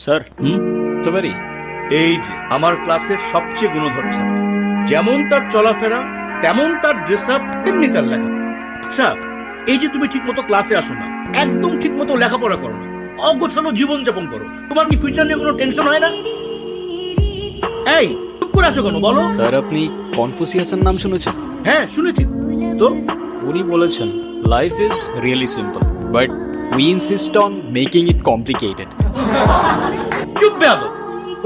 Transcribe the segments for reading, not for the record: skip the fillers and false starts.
Sir বুঝতে পারি। এই যে আমার ক্লাসের সবচেয়ে গুণধর ছাত্র, যেমন তার চলাফেরা তেমন তার ড্রেস আপ তেমনি তার লেখা। আচ্ছা, এই যে তুমি ঠিক মতো ক্লাসে আসো না, একদম ঠিক মতো লেখাপড়া করো না, অগোছালো জীবন যাপন করো, তোমার কি ফিউচার নিয়ে কোনো টেনশন হয় না? এই চুপ করে আছো কেন বলো? স্যার আপনি কনফুসিয়াসের নাম শুনেছেন? হ্যাঁ শুনেছি তো। উনি বলেছেন life is really simple but we insist on making it complicated. চুপ বেয়াদব,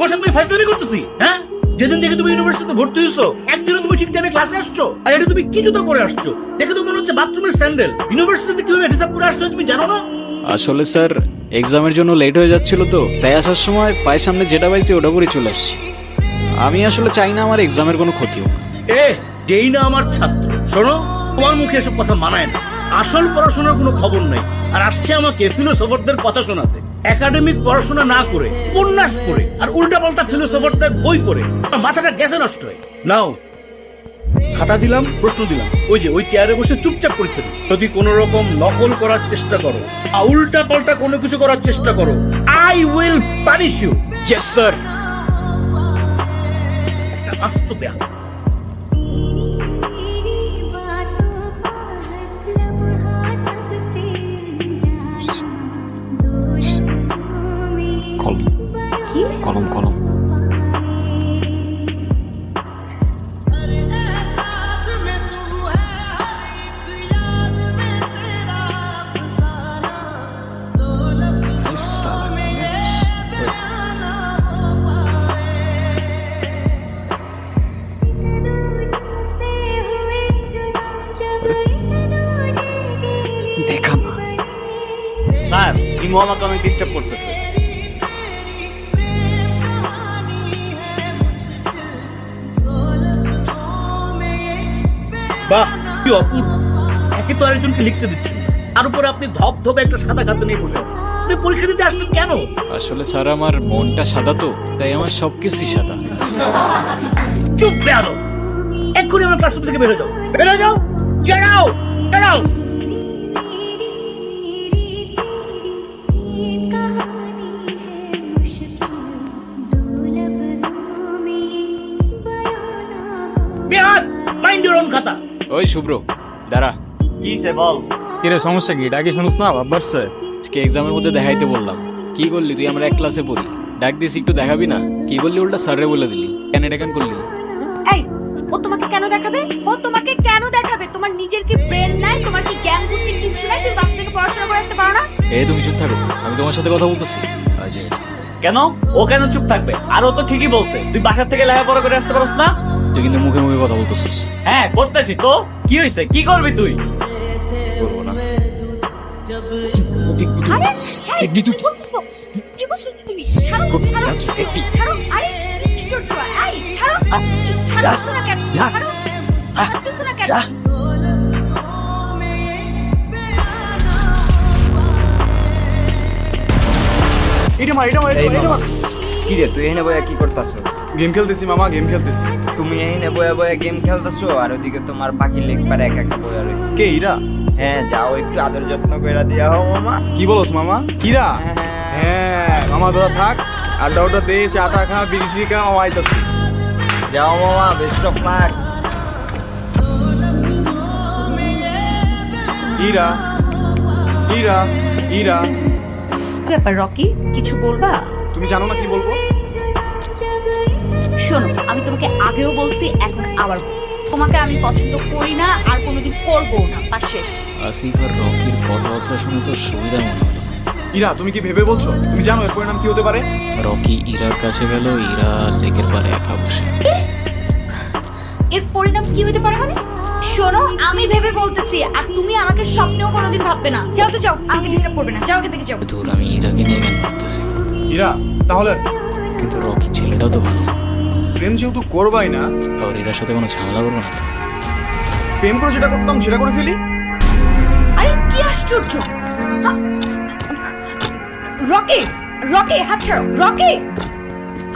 ওর সাথে আমি ফাইজলামি করতেছি? হ্যাঁ, যেদিন থেকে তুমি ইউনিভার্সিটিতে ভর্তি হয়েছো একদিনও তুমি ঠিক টাইমে ক্লাসে আসছো? আর এটা তুমি কি জুতো পরে আসছো? দেখে তো মনে হচ্ছে বাথরুমের স্যান্ডেল। ইউনিভার্সিটিতে কিভাবে হিসাব করে আসতে হয় তুমি জানো না? আসলে স্যার এক্সামের জন্য লেট হয়ে যাচ্ছিল তো, তাই আসার সময় পায়ের সামনে যেটা পাইছি ওটা করে চলে আসছি। আমি আসলে চাই না আমার এক্সামের কোনো ক্ষতি হোক। যেই না আমার ছাত্র, শোনো, তোমার মুখে এসব কথা মানায় না। আসল পড়াশোনার কোনো খবর নাই, আর আসছে আমাকে ফিলোসফারদের কথা শোনাতে। একাডেমিক পড়াশোনা না করে উপন্যাস পড়ে আর উল্টাপাল্টা ফিলোসফারদের বই পড়ে মাথাটা গেছে নষ্ট হয়। নাও খাতা দিলাম, প্রশ্ন দিলাম, ওই চেয়ারে বসে চুপচাপ পরীক্ষা দিই। যদি কোন রকম নকল করার চেষ্টা করো, উল্টা পাল্টা কোনো কিছু করার চেষ্টা করো, I will punish you. Yes sir. একটা আস্ত বেয়া। কলম কলম। দেখা না স্যার, ইমো আমাকে অনেক ডিস্টার্ব করতেছে। বাহ, কি অপূর্ব! একে তো আরেকজনকে লিখতে দিচ্ছেন না, তার উপরে আপনি ধপ ধপে একটা সাদা খাতা নিয়ে বসে আছেন। আপনি পরীক্ষা দিতে আসছেন কেন? আসলে স্যার আমার মনটা সাদা তো, তাই আমার সবকিছুই সাদা। চুপ বেয়াদব, এক্ষুনি আমার ক্লাসরুম থেকে বেরো যাও, বেরো যাও, get out, get out. মিয়াদ, mind your own খাতা। ওই শুভ্র দাঁড়া। কি সে বল? কিরে সমস্যা কি? ডাকি শুনুস না? ভাব বাড়ছে। আজকে এক্সামের মধ্যে দেখাইতে বললাম, কি করলি তুই? আমরা এক ক্লাসে পড়ি, ডাক দিস একটু দেখাবি না? কি বললি উল্টা স্যারে বলে দিলি, কেন এটা কেন করলি? এই, ও তোমাকে কেন দেখাবে? ও তোমাকে কেন দেখাবে? তোমার নিজের কি ব্রেন নাই? তোমার কি জ্ঞান বুদ্ধি কিছু নাই? তুমি বাসা থেকে পড়াশোনা করে আসতে পারো না? তুমি চুপ থাকো, আমি তোমার সাথে কথা বলতেছি। অজয়, কেন ও কেন চুপ থাকবে? আর ও তো ঠিকই বলছে, তুই বাসা থেকে লেখাপড়া করে আসতে পারস না। তুই কিন্তু মুখে মুখে কথা বলতেছিস। হ্যাঁ করতেছি তো, কি হয়েছে? কি করবি তুই? করবো না। আরে, এই, কি বলতেছো? কি বলতেছো তুমি? ছাড়ো, ছাড়ো, ছাড়ো। আরে, আশ্চর্য! এই, ছাড়ো, ছাড়ো না কেন? ছাড়ো, ছাড়ো না কেন? এটা মার, এটা মার, এটা মার। কি রে তুই এনে বয়া কি করতাছো? গেম খেলতেছি মামা, গেম খেলতেছি। তুমি এনে বয়া বয়া গেম খেলতেছো আর ওদিকে তোমার পাখি লেগ পারে একা একা বয়া রয়েছে। কে ইরা? হ্যাঁ যাও একটু আদর যত্ন কইরা দিয়া হও মামা। কি বলস মামা? ইরা? হ্যাঁ মামা তোরা থাক, আড্ডা ওটা দে, চাটা খা, বিড়ি খা, মামা আইতাছি। যাও মামা, best of luck. Ira, Ira, Ira, ব্যাপার রকি, কিছু বলবা? তুমি জানো না কি বলবো? শোনো, আমি তোমাকে আগেও বলছি, এখন আবার বলছি, তোমাকে আমি পছন্দ করি না আর কোনোদিন করবো না, বাস শেষ। আসিফ আর রকির কথাবার্তা শুনে তো সুবিধার মনে হলো। ইরা তুমি কি ভেবে বলছো? তুমি জানো এর পরিণাম কি হতে পারে? রকি ইরার কাছে গেল, ইরা লেকের পারে একা বসে। এর পরিণাম কি হতে পারে মানে? শোনো, আমি ভেবে বলতেছি, আর তুমি আমাকে স্বপ্নেও কোনোদিন ভাববে না। যাও তো যাও, আমাকে ডিস্টার্ব করবে না, যাও এখান থেকে যাও। ধুর, আমি ইরাকে নিয়ে কেন ভাবতেছি? ইরা তাহলে আর কি? কিন্তু রকি ছেলেটাও তো ভালো। প্রেম যেহেতু করবাই না, আর ইরার সাথে কোনো ঝামেলা করবো না তো? প্রেম করে যেটা করতাম সেটা করে ফেলি। আরে কি আশ্চর্য! রকি, রকি হাত ছাড়ো, রকি!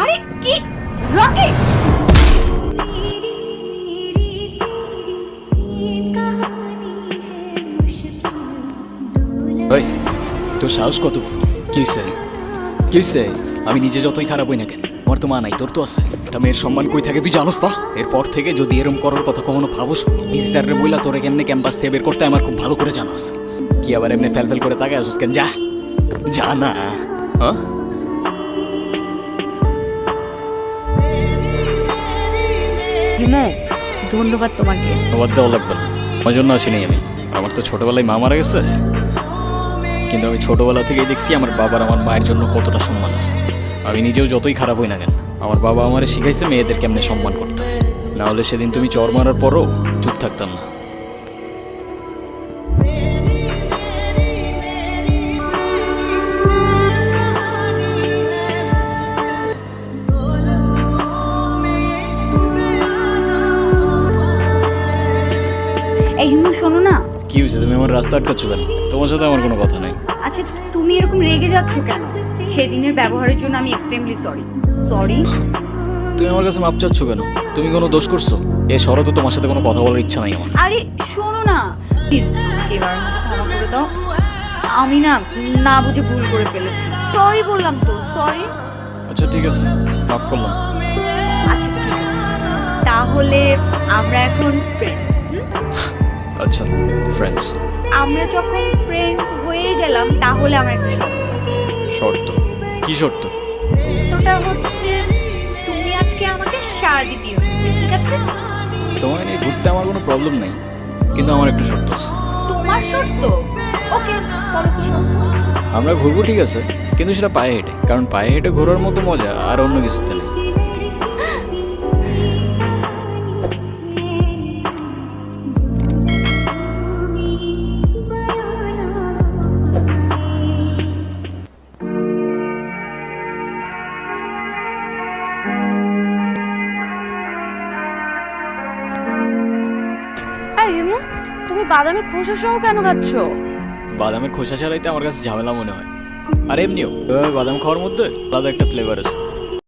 আরে কি রকি! ওই তোর সাহস কত বড়? কি হইছে? কি হইছে? আমি নিজে যতই খারাপ হই না কেন, আমার তো মা নাই, তোর তো আছে। একটা মেয়ের সম্মান কই থাকে তুই জানোস না? এরপর থেকে যদি এরম করার কথা কখনো ভাবোস, মিস্টারে বইলা তোরে কেমনে ক্যাম্পাস থেকে বের করতে আমার খুব ভালো করে জানোস। কি আবার এমনি ফেল করে তাকায় আসুস কেন? যা যা না। হ্যাঁ হিমু, ধন্যবাদ তোমাকে। ধন্যবাদ দেওয়া লাগবে না, আমার জন্য আসিনি আমি। আমার তো ছোটবেলায় মা মারা গেছে, কিন্তু আমি ছোটবেলা থেকেই দেখছি আমার বাবার আমার মায়ের জন্য কতটা সম্মান আছে। আমি নিজেও যতই খারাপ হই না কেন, আমার বাবা আমারে শিখাইছে মেয়েদের কেমনে সম্মান করতে হয়। না হলে সেদিন তুমি চর মারার পরও চুপ থাকতাম না। এই হিমু, শোনো না। কি হয়েছে? তুমি আমার রাস্তা আটকাচ্ছ কেন? তোমার সাথে আমার কোনো কথা নাই। আচ্ছা, তুমি এরকম রেগে যাচ্ছ কেন? সেদিনের ব্যবহারের জন্য আমি এক্সট্রিমলি সরি। সরি। তুমি আমার কাছে মাপ চাচ্ছ কেন? তুমি কোনো দোষ করছো? এ শরতে তোমার সাথে কোনো কথা বলার ইচ্ছা নাই আমার। আরে শোনো না প্লিজ, এবার মতো ক্ষমা করে দাও। আমি না না বুঝে ভুল করে ফেলেছি। সরি বললাম তো, সরি। আচ্ছা ঠিক আছে, মাফ করলাম। আচ্ছা ঠিক আছে, তাহলে আমরা এখন ফ্রেন্ডস। আচ্ছা ফ্রেন্ডস। আমরা যখন ফ্রেন্ডস হয়ে গেলাম, তাহলে আমার একটা শর্ত আছে। শর্ত? কি শর্ত? শর্তটা হচ্ছে তুমি আজকে আমাকে সারাদিন বিয়ে করবে, ঠিক আছে? তোমায় নিয়ে ঘুরতে আমার কোনো প্রবলেম নেই, কিন্তু আমার একটা শর্ত আছে। তোমার শর্ত? ওকে, বলো কি শর্ত? আমরা ঘুরবো ঠিক আছে, কিন্তু সেটা পায়ে হেঁটে, কারণ পায়ে হেঁটে ঘোরার মতো মজা আর অন্য কিছুতে নেই। এই হিমু, তুমি বাদামের খোসা সহ কেন খাচ্ছ? বাদামের খোসা ছাড়াইতে আমার কাছে ঝামেলা মনে হয়। আর এমনিও বাদাম খাওয়ার মধ্যে আলাদা একটা ফ্লেভার আছে।